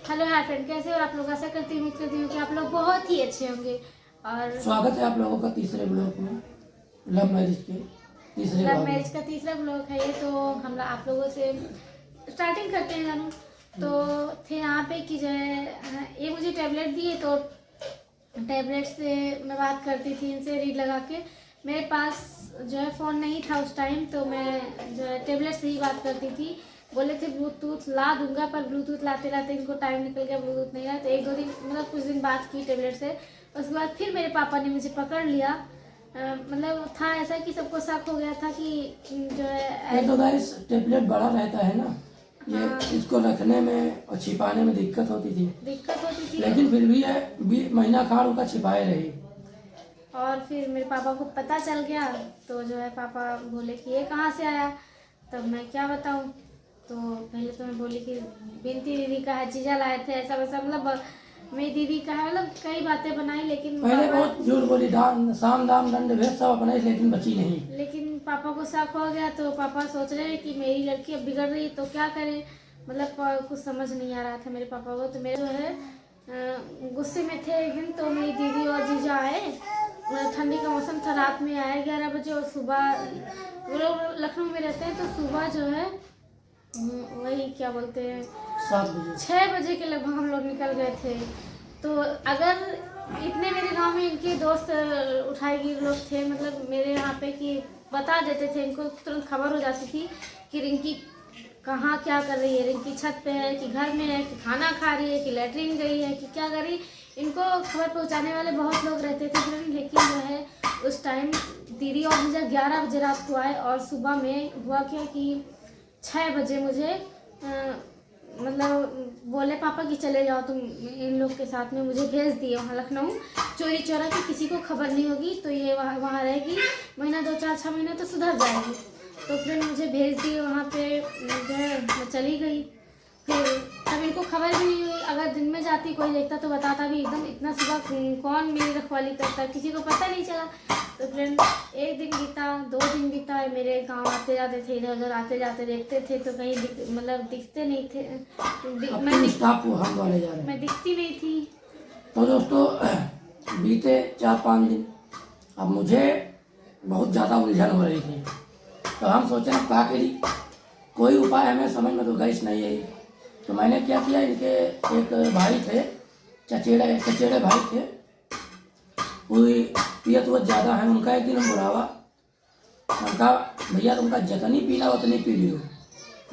Hello hi friend, कैसे हो आप लोग। आशा करती हूँ कि आप लोग बहुत ही अच्छे होंगे। और स्वागत है आप लोगों का तीसरे ब्लॉग में, लव मैरिज के तीसरे लव भाग में। मैरिज का तीसरा ब्लॉग है ये। तो हम आप लोगों से स्टार्टिंग करते हैं जानू। तो थे यहाँ पे कि जो है ये मुझे टैबलेट दिए, तो टैबलेट से मैं बात करती थी इनसे रीड लगा के। मेरे पास जो है फ़ोन नहीं था उस टाइम, तो मैं जो है टैबलेट से ही बात करती थी। बोले थे ब्लूटूथ ला दूंगा, पर ब्लूटूथ लाते लाते इनको टाइम निकल गया, ब्लूटूथ नहीं आया। तो एक दो दिन मतलब कुछ दिन बात की टैबलेट से। उसके बाद फिर मेरे पापा ने मुझे पकड़ लिया। मतलब था ऐसा कि सबको शक हो गया था कि जो है ये तो गाइस टेबलेट बड़ा रहता है ना, ये हाँ, इसको रखने में और छिपाने में दिक्कत होती थी, दिक्कत होती थी। लेकिन फिर भी है महीना खार उनका छिपाए रही। और फिर मेरे पापा को पता चल गया, तो जो है पापा बोले कि ये कहाँ से आया। तब मैं क्या बताऊँ। तो पहले तो मैं बोली कि बिनती दीदी का है, जीजा लाए थे, ऐसा वैसा, मतलब मेरी दीदी का है, मतलब कई बातें बनाई। लेकिन पहले पापा बहुत झूठ बोली, साम दाम दंड भेद सब अपने, लेकिन बची नहीं। लेकिन पापा को शक हो गया। तो पापा सोच रहे हैं कि मेरी लड़की अब बिगड़ रही है तो क्या करें। मतलब कुछ समझ नहीं आ रहा था मेरे पापा को। तो मेरे जो है गुस्से में थे एक दिन। तो मेरी दीदी और जीजा आए, ठंडी का मौसम था, रात में आए 11 बजे। और सुबह वो लोग लखनऊ में रहते हैं, तो सुबह जो है वही क्या बोलते हैं 7 बजे 6 बजे के लगभग हम लोग निकल गए थे। तो अगर इतने मेरे गांव में इनके दोस्त उठाईगीर लोग थे, मतलब मेरे यहाँ पे, कि बता देते थे, इनको तुरंत खबर हो जाती थी कि रिंकी कहाँ क्या कर रही है। रिंकी छत पे है कि घर में है, कि खाना खा रही है, कि लेटरिन गई है, कि क्या कर रही। इनको खबर पहुँचाने वाले बहुत लोग रहते थे फ्रेंड। लेकिन जो है उस टाइम दीदी और जीजा 11 बजे रात को आए। और सुबह में हुआ क्या कि 6 बजे मुझे मतलब बोले पापा कि चले जाओ तुम इन लोग के साथ में। मुझे भेज दिए वहाँ लखनऊ चोरी चोरा की, किसी को खबर नहीं होगी, तो ये वहाँ रहेगी महीना 2 4 6 महीना, तो सुधर जाएगी। तो फिर मुझे भेज दिए वहाँ पे। जो है मैं चली गई। फिर तब इनको खबर भी नहीं हुई। अगर दिन में जाती कोई देखता तो बताता भी, एकदम इतना सुबह कौन मेरी रखवाली करता है, किसी को पता नहीं चला। तो फ्रेंड एक दिन बीता, 2 दिन बीता, मेरे गांव आते जाते थे, इधर उधर आते जाते देखते थे, तो कहीं मतलब दिखते नहीं थे। हम वाले जा रहे हैं। मैं दिखती नहीं थी। तो दोस्तों बीते 4-5 दिन अब मुझे बहुत ज़्यादा उलझन हो रही थी। तो हम सोचे ना क्या करी, कोई उपाय हमें समझ में तो गैस नहीं आई। तो मैंने क्या किया, इनके एक भाई थे, चचेरे भाई थे, कोई पियत हुआ ज़्यादा है, उनका एक दिन हम बुलावा। उनका भैया तुमका जितनी पीना उतनी पी लियो,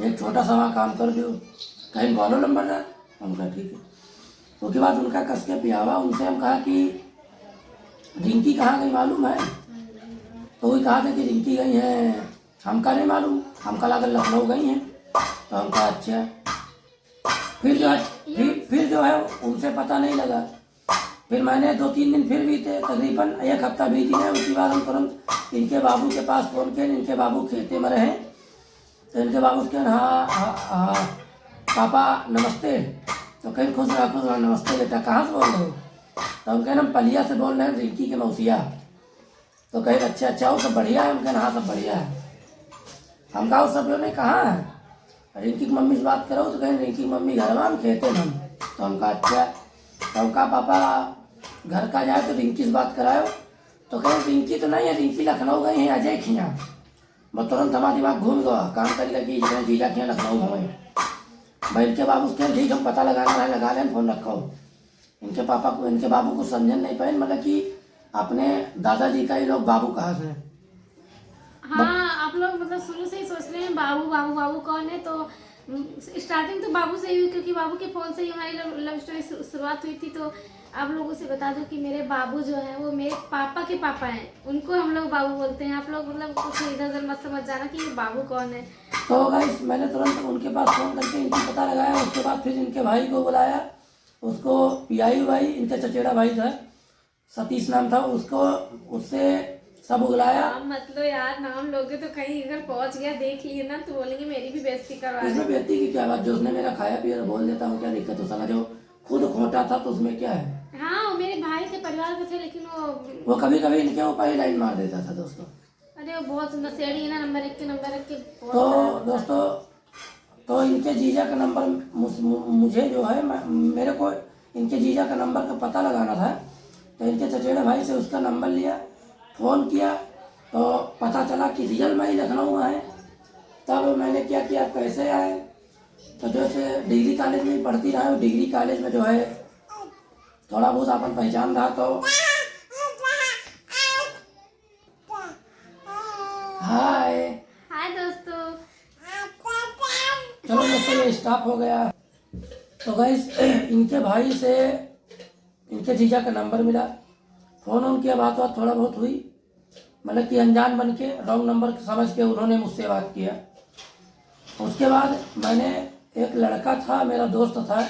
एक छोटा सा वहाँ काम कर दो, कहीं बोलो नंबरदार। उनका ठीक है। उसके बाद उनका कस के पियावा। उनसे हम कहा कि रिंकी कहाँ गई मालूम है। तो वही कहा था कि रिंकी गई है, हमका नहीं मालूम, हमका लगा लखनऊ गई हैं। तो हम कहा अच्छा। फिर जो है उनसे पता नहीं लगा। फिर मैंने 2-3 दिन फिर बीते, तकरीबन 1 हफ्ता बीत गया। उसके बाद हम तुरंत इनके बाबू के पास फ़ोन किए। इनके बाबू खेते में रहे, तो इनके बाबू के हाँ हाँ हाँ पापा नमस्ते। तो कहीं खुश रहा नमस्ते बेटा, कहाँ से बोल रहे हो। तो हम कहें हम पलिया से बोल रहे हैं, रिंकी के मौसिया। तो कहे अच्छा अच्छा वो सब बढ़िया है। हम कहें हाँ सब बढ़िया है। हम कहा सब ने कहाँ है, रिंकी की मम्मी से बात करो। तो कहें रिंकी की मम्मी घर में, हम खेते में। तो हम कहा अच्छा। तो हम कहा पापा घर का जाए तो रिंकी से बात कराओ। तो कहें रिंकी तो नहीं है, रिंकी लखनऊ गई है अजय खिया। मैं तुरंत हमारा दिमाग घूम गया, काम करी लगी जीजा खिया लखनऊ हमें। भाई इनके बाबू से ठीक हम पता लगाना है, लगा लें फ़ोन रखो। इनके पापा को, इनके बाबू को समझन नहीं पाए, मतलब कि अपने दादाजी का ही लोग बाबू कहा से। हाँ, आप लोग मतलब शुरू से ही सोच रहे हैं बाबू बाबू बाबू कौन है। तो स्टार्टिंग तो बाबू से ही हुई, क्योंकि बाबू के फ़ोन से ही हमारी लव स्टोरी शुरुआत हुई थी। तो आप लोगों से बता दूं कि मेरे बाबू जो है वो मेरे पापा के पापा हैं, उनको हम लोग बाबू बोलते हैं। आप लोग मतलब कुछ इधर उधर मत समझ जाना कि ये बाबू कौन है। तो गाइस मैंने तुरंत उनके पास फ़ोन करके इनकी पता लगाया। उसके बाद फिर इनके भाई को बुलाया, उसको पियाई भाई, इनका चचेरा भाई था, सतीश नाम था, उसको उससे सब बुलाया। नाम मत लो यार, नाम लोगे तो कहीं अगर पहुंच गया देख लिए ना, तो बोलेंगे मेरी भी बेइज्जती करवा रहे इसमें हैं। बेइज्जती की क्या बात, जो उसने मेरा खाया पिया तो बोल देता हूँ, क्या दिक्कत हो, समझो खुद खोटा था तो उसमें क्या है। हाँ, वो मेरे भाई थे, परिवार के थे, लेकिन वो कभी कभी इनके ऊपर ही लाइन मार देता था दोस्तों। अरे वो बहुत नशेड़ी है ना, नंबर 1 के बहुत तो खराब इंसान दोस्तों तो इनके जीजा का नंबर मुझे जो है मेरे को इनके जीजा का नंबर का पता लगाना था। तो इनके चचेरे भाई से उसका नंबर लिया, फ़ोन किया, तो पता चला कि रियल में ही लखनऊ में है। तब मैंने क्या किया, कैसे आए, तो जैसे डिग्री कॉलेज में ही पढ़ती रहा, डिग्री कॉलेज में जो है थोड़ा बहुत अपन पहचान रहा। तो हाय हाय दोस्तों। चलो दोस्तों ये स्टॉप हो गया। तो गाइस इनके भाई से इनके जीजा का नंबर मिला, फ़ोन ऑन किया, बात थोड़ा बहुत हुई, मतलब कि अनजान बन के रॉन्ग नंबर समझ के उन्होंने मुझसे बात किया। उसके बाद मैंने एक लड़का था, मेरा दोस्त था,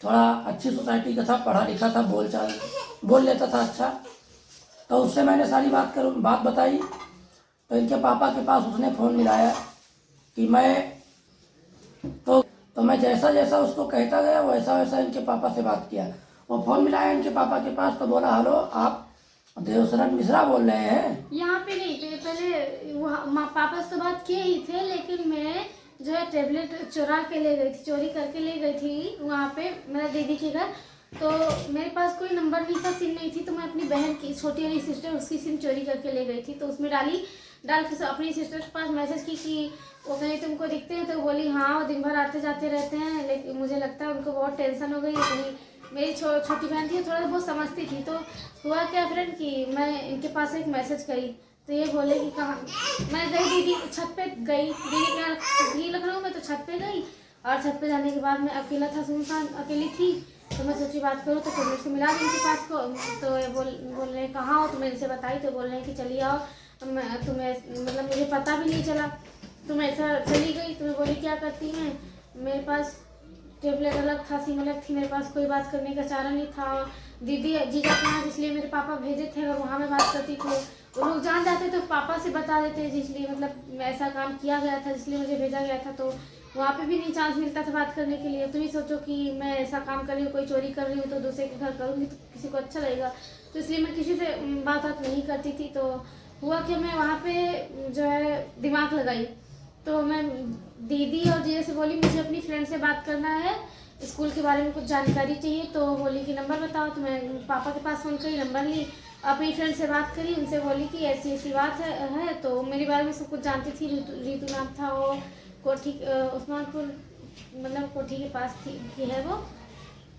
थोड़ा अच्छी सोसाइटी का था, पढ़ा लिखा था, बोल लेता था अच्छा। तो उससे मैंने सारी बात बताई। तो इनके पापा के पास उसने फ़ोन मिलाया कि मैं जैसा जैसा उसको कहता गया वैसा वैसा इनके पापा से बात किया। वो फ़ोन मिलाया इनके पापा के पास, तो बोला हेलो आप देवशरण मिश्रा बोल रहे हैं? यहाँ पे नहीं, पहले पापा से तो बात किए ही थे, लेकिन मैं जो है टेबलेट चुरा के ले गई थी, चोरी करके ले गई थी वहाँ पे मेरा दीदी के घर। तो मेरे पास कोई नंबर नहीं था, सिम नहीं थी, तो मैं अपनी बहन की छोटी वाली सिस्टर उसकी सिम चोरी करके ले गई थी। तो उसमें डाल के अपनी सिस्टर के पास मैसेज की कि वो कहीं तुमको दिखते हैं? तो बोली हाँ, वो दिन भर आते जाते रहते हैं, लेकिन मुझे लगता है उनको बहुत टेंशन हो गई है कहीं। मेरी छोटी बहन थी, थोड़ा बहुत समझती थी। तो हुआ क्या फ्रेंड कि मैं इनके पास एक मैसेज करी, तो ये बोले कि कहाँ। मैं गई दीदी छत पे गई, दीदी के यहाँ भी लखनऊ में, तो छत पे गई। और छत पे जाने के बाद मैं अकेला था, सुनसान अकेली थी। तो मैं सोची बात करूँ, तो मेरे से मिला दी इनके पास को। तो ये बोल रहे कहाँ हो, तो मैंने इनसे बताई। तो बोल रहे हैं कि चलिए आओ, तुम्हें मतलब मुझे पता भी नहीं चला, तुम ऐसा चली गई। तो मैं बोली क्या करती हैं, मेरे पास टेबलेट अलग था, सिम अलग थी, मेरे पास कोई बात करने का चारा नहीं था। दीदी जीजा के यहाँ इसलिए मेरे पापा भेजे थे, अगर वहाँ मैं बात करती तो वो लोग जान जाते तो पापा से बता देते, इसलिए मतलब ऐसा काम किया गया था, इसलिए मुझे भेजा गया था। तो वहाँ पे भी नहीं चांस मिलता था बात करने के लिए। तुम ही सोचो कि मैं ऐसा काम कर रही हूँ, कोई चोरी कर रही हूँ, तो दूसरे के घर करूँगी तो किसी को अच्छा लगेगा। तो इसलिए मैं किसी से बात नहीं करती थी। तो हुआ कि मैं वहाँ पे जो है दिमाग लगाई। तो मैं दीदी और जीजा से बोली मुझे अपनी फ्रेंड से बात करना है, स्कूल के बारे में कुछ जानकारी चाहिए। तो बोली कि नंबर बताओ। तो मैं पापा के पास फ़ोन करी, नंबर ली, अपनी फ्रेंड से बात करी, उनसे बोली कि ऐसी ऐसी बात है। तो मेरे बारे में सब कुछ जानती थी। रीतू नाम था, वो कोठी उस्मानपुर मतलब कोठी के पास की है वो।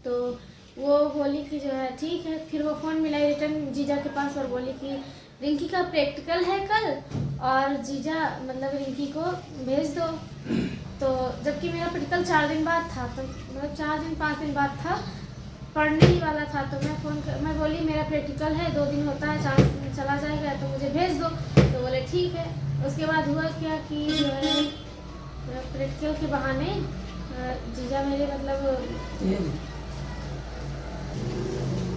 तो वो बोली कि जो है ठीक है। फिर वो फ़ोन मिलाई रिटर्न जीजा के पास और बोली कि रिंकी का प्रैक्टिकल है कल, और जीजा मतलब रिंकी को भेज दो। तो जबकि मेरा प्रैक्टिकल 4 दिन बाद था, तो मतलब 4 दिन 5 दिन बाद था, पढ़ने ही वाला था। तो मैं बोली मेरा प्रैक्टिकल है, 2 दिन होता है, 4 दिन चला जाएगा, तो मुझे भेज दो। तो बोले ठीक है। उसके बाद हुआ क्या कि जो है प्रैक्टिकल के बहाने जीजा मेरे मतलब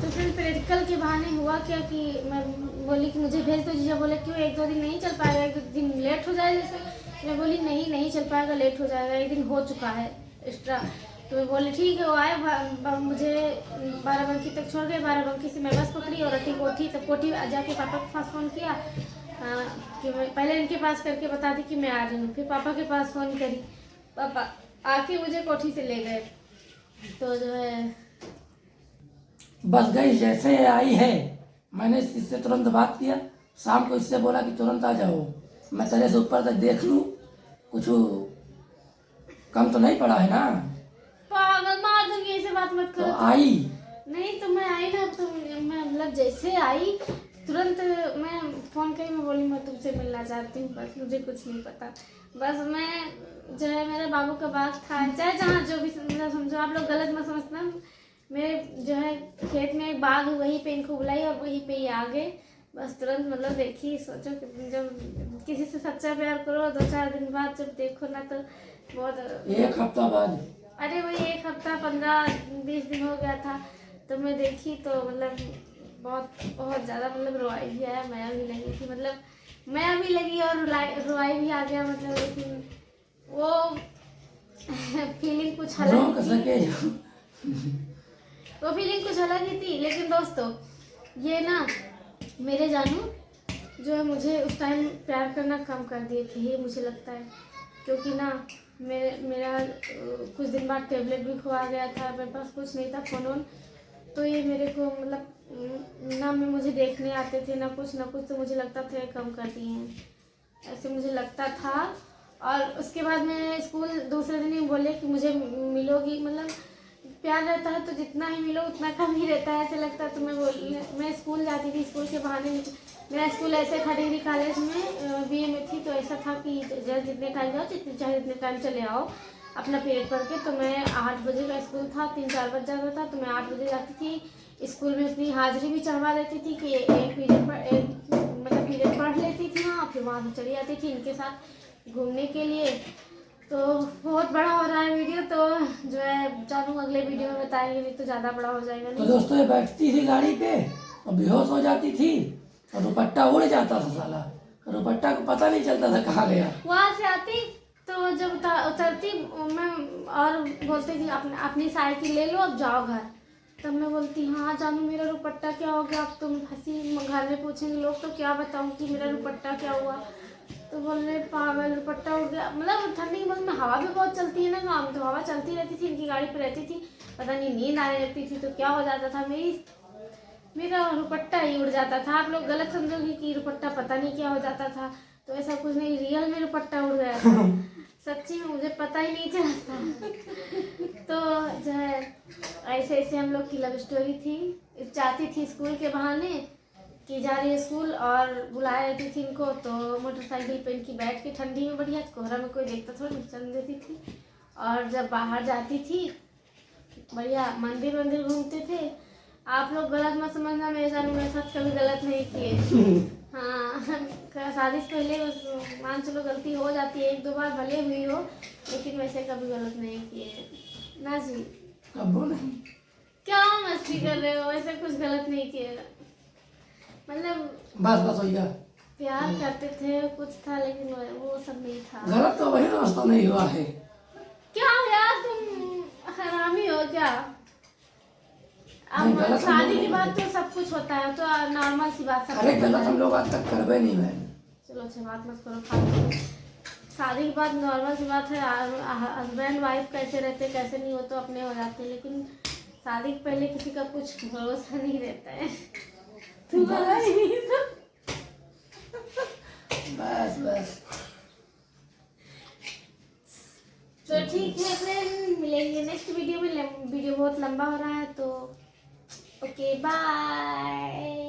तो फिर प्रैक्टिकल के बहाने हुआ क्या कि मैं बोली कि मुझे भेज दो। जीजा बोले क्यों, 1-2 दिन नहीं चल पाएगा, 1 दिन लेट हो जाए जैसे। मैं बोली नहीं चल पाएगा, लेट हो जाएगा, 1 दिन हो चुका है एक्स्ट्रा। तो मैं बोली ठीक है। वो आए, मुझे 12 तक छोड़ गए। 12 से मैं बस पकड़ी और अटी कोठी। तब कोठी जाके पापा के पास फ़ोन किया कि मैं पहले इनके पास करके बता दी कि मैं आ रही हूँ। फिर पापा के पास फ़ोन करी, पापा आके मुझे कोठी से ले गए। तो जो है बस गई, जैसे ये आई है मैंने इससे तुरंत बात किया। शाम को इससे बोला कि तुरंत आ जाओ, मैं तेरे से ऊपर तक देख लूँ, कुछ कम तो नहीं पड़ा है ना? पागल, मार दूंगी, ऐसे बात मत करो। तो आई नहीं तो मैं आई ना, तो मैं मतलब जैसे आई तुरंत मैं फ़ोन करी, मैं बोली मैं तुमसे मिलना चाहती हूँ, बस मुझे कुछ नहीं पता। बस मैं जो है मेरे बाबू का बाग था, चाहे जहाँ जो भी मतलब समझो, आप लोग गलत मत समझना। मेरे जो है खेत में एक बाग है, वहीं पे इनको बुलाई और वहीं पे ही आ गए। बस तुरंत मतलब देखी, सोचो कि जब किसी से सच्चा प्यार करो 2-4 दिन बाद जब देखो ना, तो बहुत 1 हफ्ता बाद, अरे वही 1 हफ्ता 15-20 दिन हो गया था। तो मैं देखी तो मतलब बहुत ज़्यादा मतलब रोई भी आया, माया भी लगी थी, मतलब माया भी लगी और रोई भी आ गया मतलब। लेकिन वो फीलिंग कुछ अलग ही थी, वो फीलिंग कुछ अलग ही थी। लेकिन दोस्तों ये ना मेरे जानू जो है मुझे उस टाइम प्यार करना कम कर दिए थे, ये मुझे लगता है। क्योंकि ना मेरा कुछ दिन बाद टैबलेट भी खो गया था, मेरे पास कुछ नहीं था फ़ोन वोन। तो ये मेरे को मतलब ना मुझे देखने आते थे ना कुछ, तो मुझे लगता था ये कम कर दिए हैं, ऐसे मुझे लगता था। और उसके बाद मैं स्कूल दूसरे दिन ही बोले कि मुझे मिलोगी, मतलब प्यार रहता है तो जितना ही मिलो उतना कम ही रहता है, ऐसे लगता है। तो मैं स्कूल जाती थी, स्कूल के बहाने मेरा स्कूल ऐसे था डिग्री कॉलेज में बीए में थी, तो ऐसा था कि जितने टाइम जाओ चाहे जितने टाइम चले आओ अपना पीरियड पढ़ के। तो मैं 8 बजे का स्कूल था, 3-4 बज जाता था, तो मैं 8 बजे जाती थी स्कूल में। अपनी हाजिरी भी चढ़वा देती थी कि एक पीरियड पढ़ लेती थी वहाँ, फिर वहाँ से चली जाती थी इनके साथ घूमने के लिए। तो बहुत बड़ा हो रहा है वीडियो, तो जो है जानू अगले वीडियो में बताएंगे, नहीं तो ज़्यादा बड़ा हो जाएगा। तो दोस्तों ये बैठती थी गाड़ी पे और बेहोश हो जाती थी और दुपट्टा उड़ जाता था साला, दुपट्टा को पता नहीं चलता था कहाँ गया। वहाँ से आती तो जब उतरती मैं और बोलती थी अपनी साइकिल ले लो अब जाओ घर। तब मैं बोलती हाँ जानू मेरा दुपट्टा क्या हो गया, अब तुम हंसी घर में पूछेंगे लोग तो क्या बताऊँ कि मेरा दुपट्टा क्या हुआ। तो बोल रहे पागल दुपट्टा उड़ गया। मतलब ठंडी के मौसम में हवा भी बहुत चलती है ना गाँव में, तो हवा चलती रहती थी, इनकी गाड़ी पर रहती थी, पता नहीं नींद आने लगती थी तो क्या हो जाता था, मेरा दुपट्टा ही उड़ जाता था। आप लोग गलत समझोगे कि दुपट्टा पता नहीं क्या हो जाता था, तो ऐसा कुछ नहीं, रियल में दुपट्टा उड़ गया था सच्ची में, मुझे पता ही नहीं चला था। तो जो है ऐसे ऐसे हम लोग की लव स्टोरी थी। जाती थी स्कूल के बहाने कि जा रही है स्कूल और बुलाया रहती थी इनको, तो मोटरसाइकिल पे इनकी बैठ के ठंडी में बढ़िया कोहरा में कोई देखता थोड़ा चल देती थी। और जब बाहर जाती थी बढ़िया मंदिर घूमते थे। आप लोग गलत मत समझना, मेरे साथ कभी गलत नहीं किए। हाँ शादी से पहले मान चलो गलती हो जाती है 1-2 बार भले हुई हो, लेकिन वैसे कभी गलत नहीं किए ना जी। अब बोले क्या मस्ती कर रहे हो, ऐसे कुछ गलत नहीं किए, मतलब बस हो गया। प्यार करते थे कुछ था, लेकिन वो सब नहीं था। गलत तो वही दोस्तों नहीं हुआ है। क्या यार तुम हरामी हो क्या? नहीं, अब गलत हम लोग शादी के नहीं बाद करते। तो सब कुछ होता है, तो नॉर्मल सी बात सब अरे कुछ गलत होता हम है। लोग आज तक करवे नहीं बहन। चलो अच्छा बात मत करो फालतू। शादी के बाद नॉर्मल सी बात है, हस्बैंड वाइफ कैसे रहते कैसे नहीं हो तो अपने हो जाते, लेकिन शादी के पहले किसी का कुछ भरोसा नहीं रहता है। तुम्हारा ही नहीं तो। बस तो ठीक है फ्रेंड, मिलेंगे नेक्स्ट वीडियो में। वीडियो बहुत लंबा हो रहा है तो ओके बाय।